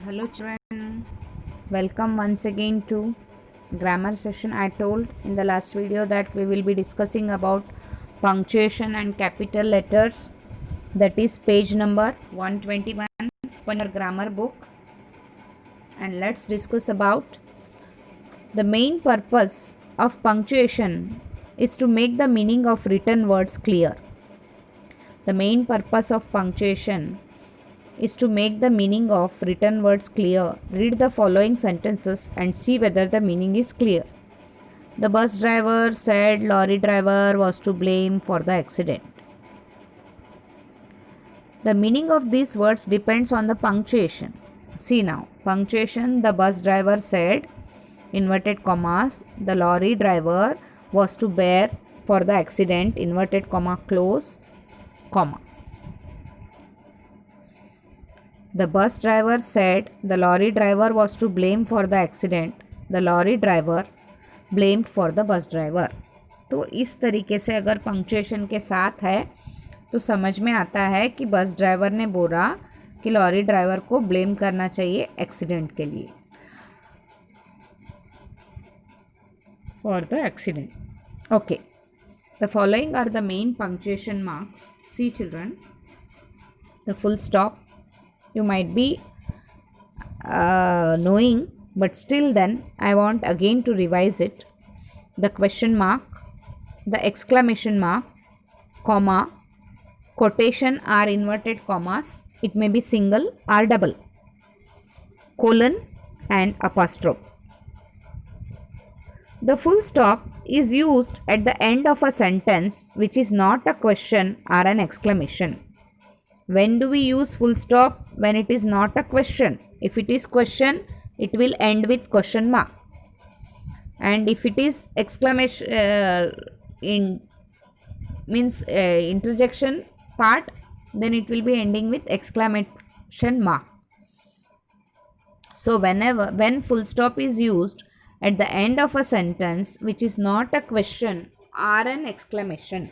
Hello children, welcome once again to grammar session. I told in the last video that we will be discussing about punctuation and capital letters, that is page number 121 on your grammar book, and let's discuss about the main purpose of punctuation is to make the meaning of written words clear. The main purpose of punctuation is to make the meaning of written words clear. Read the following sentences and see whether the meaning is clear. The bus driver said lorry driver was to blame for the accident. The meaning of these words depends on the punctuation. See now, punctuation, the bus driver said, inverted commas, the lorry driver was to bear for the accident, inverted comma, close, comma. The bus driver said the lorry driver was to blame for the accident. The lorry driver blamed for the bus driver. तो इस तरीके से अगर punctuation के साथ है तो समझ में आता है कि बस ड्राइवर ने बोला कि लॉरी ड्राइवर को ब्लेम करना चाहिए एक्सीडेंट के लिए, for the accident. Okay, the following are the main punctuation marks. See children, the full stop you might be knowing, but still then I want again to revise it. The question mark, the exclamation mark, comma, quotation are inverted commas, it may be single or double, colon and apostrophe. The full stop is used at the end of a sentence which is not a question or an exclamation. When do we use full stop? When it is not a question. If it is question, it will end with question mark. And if it is exclamation interjection part, then it will be ending with exclamation mark. So when full stop is used at the end of a sentence which is not a question or an exclamation.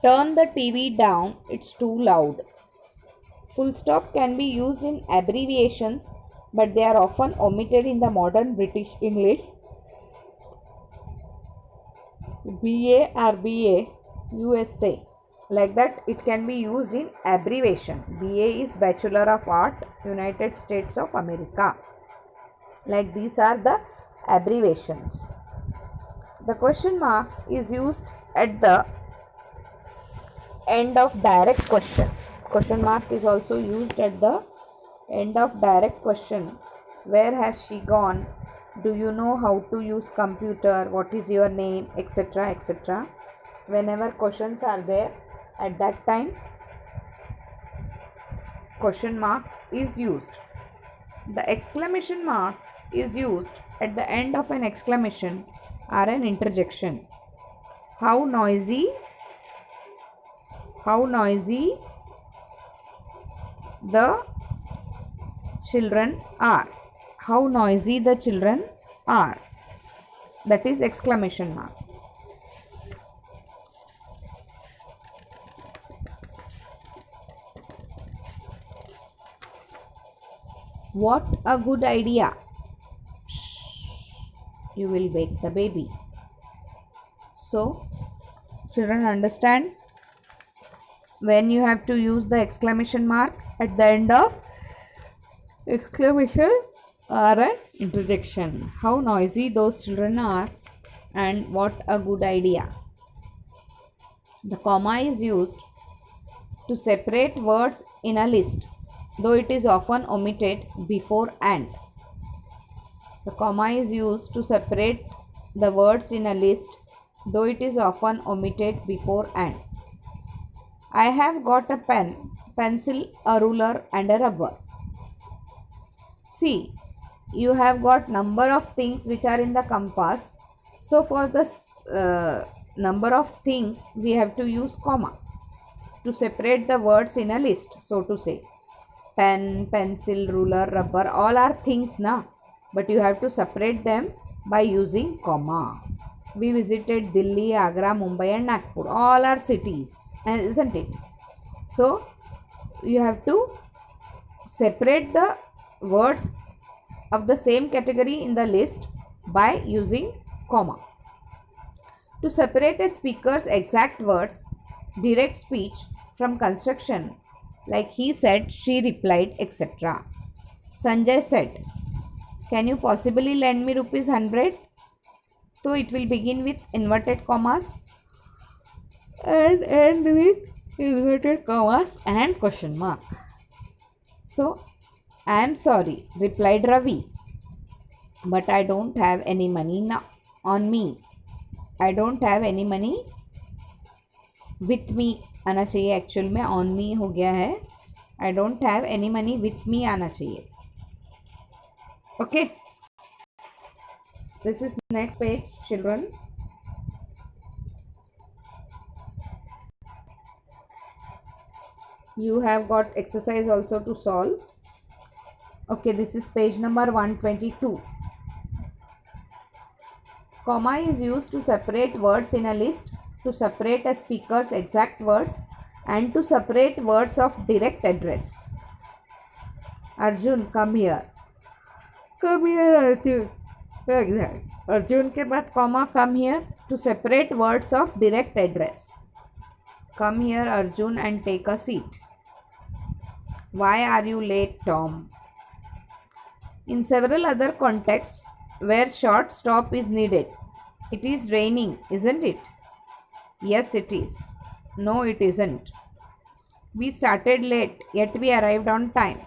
Turn the TV down, it's too loud. Full stop can be used in abbreviations, but they are often omitted in the modern British English. BA or BA, USA. Like that, it can be used in abbreviation. BA is Bachelor of Art, United States of America. Like these are the abbreviations. The question mark is used at the end of direct question. Question mark is also used at the end of direct question. Where has she gone? Do you know how to use computer? What is your name? Etc. etc. Whenever questions are there, at that time question mark is used. The exclamation mark is used at the end of an exclamation or an interjection. How noisy the children are. How noisy the children are. That is exclamation mark. What a good idea. You will wake the baby. So, children understand when you have to use the exclamation mark at the end of exclamation or an interjection. How noisy those children are and what a good idea. The comma is used to separate words in a list, though it is often omitted before and. The comma is used to separate the words in a list, though it is often omitted before and. I have got a pen, pencil, a ruler and a rubber. See, you have got number of things which are in the compass. So for this number of things we have to use comma to separate the words in a list, so to say. Pen, pencil, ruler, rubber, all are things now, but you have to separate them by using comma. We visited Delhi, Agra, Mumbai and Nagpur. All are cities, isn't it? So, you have to separate the words of the same category in the list by using comma. To separate a speaker's exact words, direct speech, from construction, like he said, she replied, etc. Sanjay said, "Can you possibly lend me ₹100?" So it will begin with inverted commas and end with inverted commas and question mark. So, "I am sorry," replied Ravi, "but I don't have any money now on me." I don't have any money with me आना चाहिए, actual में on me हो गया है. I don't have any money with me आना चाहिए. Okay. This is next page, children. You have got exercise also to solve. Okay, this is page number 122. Comma is used to separate words in a list, to separate a speaker's exact words, and to separate words of direct address. Arjun, come here. Come here, Arjun. Exactly. Arjun के बाद comma, come here, to separate words of direct address. Come here, Arjun, and take a seat. Why are you late, Tom? In several other contexts where short stop is needed. It is raining, isn't it? Yes, it is. No, it isn't. We started late, yet we arrived on time.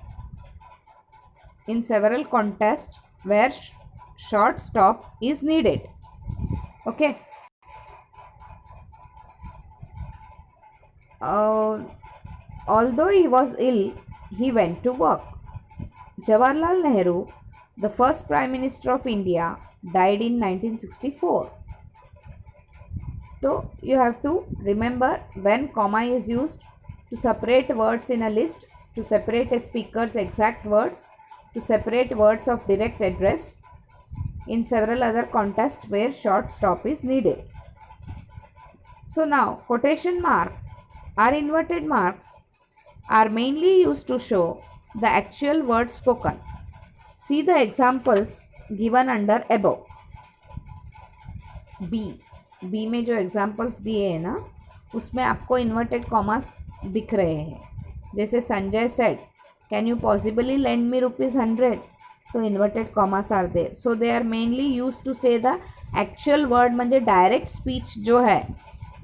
In several contexts where short stop is needed. Okay. Although he was ill, he went to work. Jawaharlal Nehru, the first Prime Minister of India, died in 1964. So you have to remember when comma is used to separate words in a list, to separate a speaker's exact words, to separate words of direct address, in several other contexts where short stop is needed. So now quotation mark or inverted marks are mainly used to show the actual words spoken. See the examples given under above. B में जो examples दिए हैं ना, उसमें आपको inverted commas दिख रहे हैं. जैसे Sanjay said, can you possibly lend me ₹100? तो inverted commas are there. So they are mainly use to say the actual word. म्हणजे डायरेक्ट स्पीच जो है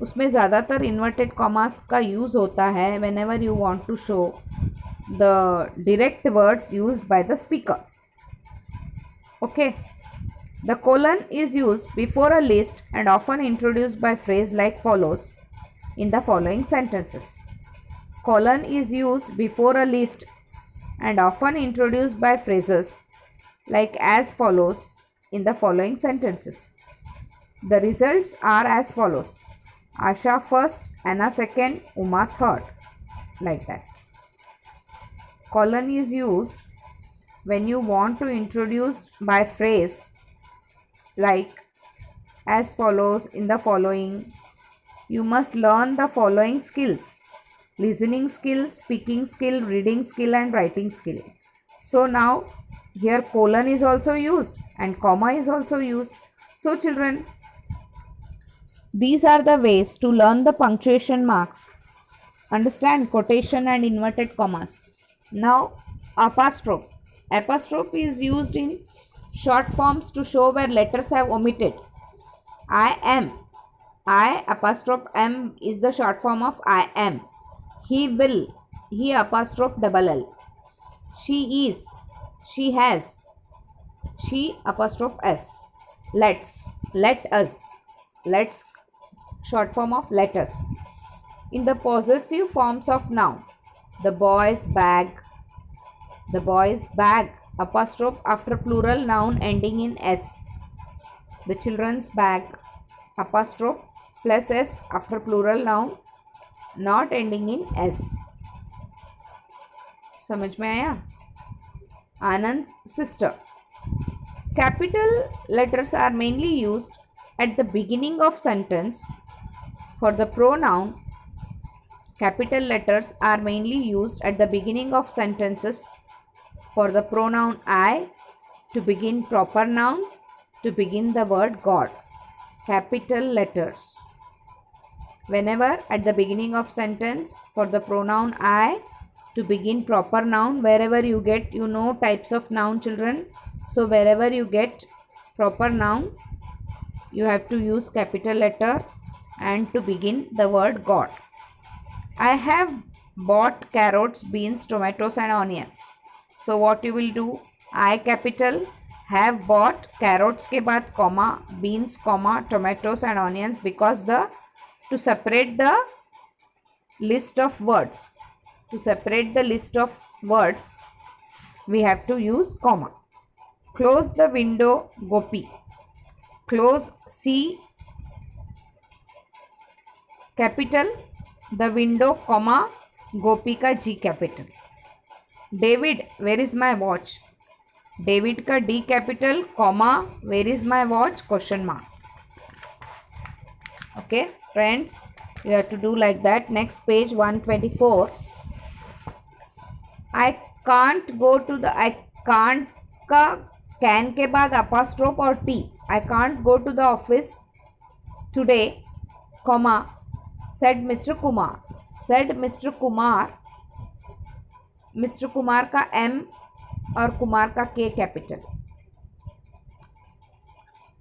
उसमें ज़्यादातर इन्वर्टेड कॉमास का यूज़ होता है whenever you want to show the direct words used by the speaker. Okay. The colon is used before a list and often introduced by phrase like follows in the following sentences. Colon is used before a list and often introduced by phrases like as follows in the following sentences. The results are as follows. Asha first, Anna second, Uma third. Like that. Colon is used when you want to introduce by phrase like as follows in the following. You must learn the following skills: listening skill, speaking skill, reading skill and writing skill. So now here colon is also used and comma is also used. So children, these are the ways to learn the punctuation marks. Understand quotation and inverted commas. Now apostrophe. Apostrophe is used in short forms to show where letters have omitted. I am. I apostrophe am is the short form of I am. He will. He apostrophe double L. She is. She has. She apostrophe S. Let's. Let us. Let's short form of let us. In the possessive forms of noun, the boy's bag. The boy's bag apostrophe after plural noun ending in S. The children's bag apostrophe plus S after plural noun not ending in S. समझ में आया? Anand's sister. Capital letters are mainly used at the beginning of sentence. For the pronoun, capital letters are mainly used at the beginning of sentences for the pronoun I to begin proper nouns, to begin the word God. Capital letters. Whenever at the beginning of sentence for the pronoun I to begin proper noun, wherever you get, you know types of noun, children. So wherever you get proper noun, you have to use capital letter and to begin the word God. I have bought carrots, beans, tomatoes and onions. So what you will do? I capital, have bought, carrots के बाद comma, beans, comma, tomatoes and onions, because to separate the list of words, we have to use comma. Close the window, Gopi. Close C capital, the window, comma, Gopi का G capital. David, where is my watch? David का D capital, comma, where is my watch? Question mark. Okay, friends, you have to do like that. Next page 124. I can't go to the, I can't का can के बाद apostrophe और T. I can't go to the office today, comma, said Mr. Kumar. Said Mr. Kumar. Mr. Kumar का M और कुमार का K capital.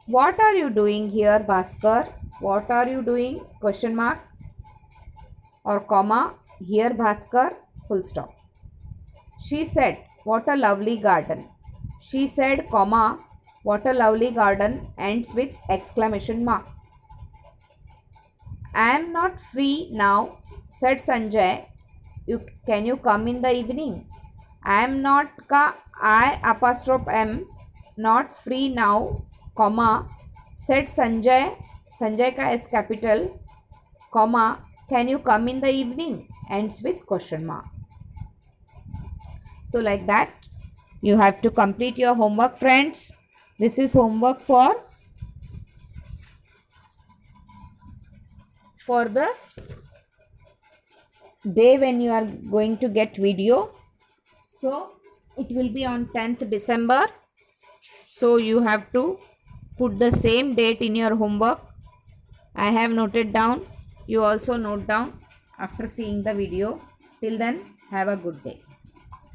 What are you doing here, Bhaskar? What are you doing? Question mark or comma, here Bhaskar, full stop. She said, what a lovely garden. She said, comma, what a lovely garden, ends with exclamation mark. I am not free now, said Sanjay. Can you come in the evening? I am not का I apostrophe M, not free now, comma, said Sanjay, Sanjay का S capital, comma, can you come in the evening, ends with question mark. So like that you have to complete your homework, friends. This is homework for the day when you are going to get video. So it will be on 10th December. So you have to put the same date in your homework. I have noted down. You also note down after seeing the video. Till then, have a good day.